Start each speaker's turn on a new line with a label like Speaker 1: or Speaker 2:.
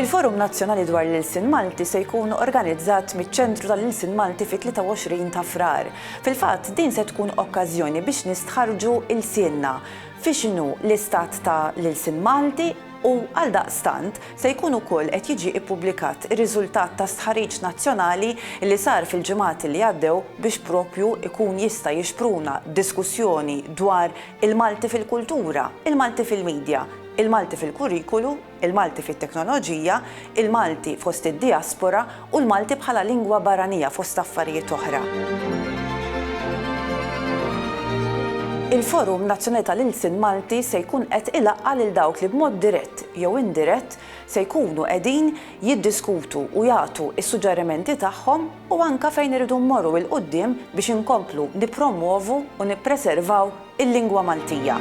Speaker 1: Il-Forum Nazzjonali dwar l-Ilsien Malti se jkun organizzat miċ-Ċentru tal-Ilsien Malti fit-23 ta' Frar. Fil-fatt din se tkun okkażjoni biex nistħarġu ilsienna fi x'inhu l-istat ta' l-Ilsien Malti u għaldaqstant se jkun ukoll qed jiġi ippubblikat ir-riżultat ta' stħarriġ nazzjonali li sar fil-ġimgħat li għaddew biex proprju ikun jista' jixpruna diskussjoni dwar il-Malti fil-kultura, il-Malti fil-medja, il-Malti fil-kurrikulu, il-Malti fit-teknoloġija, il-Malti fost id-diaspora u l-Malti bħala lingwa barranija fost affarijiet oħra. Il-Forum Nazzjonali tal-Ilsien Malti se jkun qed ilaqqa lil dawk li b'mod dirett jew indirett se jkunu qegħdin jiddiskutu u jagħtu s-suġġerimenti tagħhom u anke fejn iridu mmorru il qudiem biex inkomplu nippromovu u nippreservaw il-lingwa Maltija.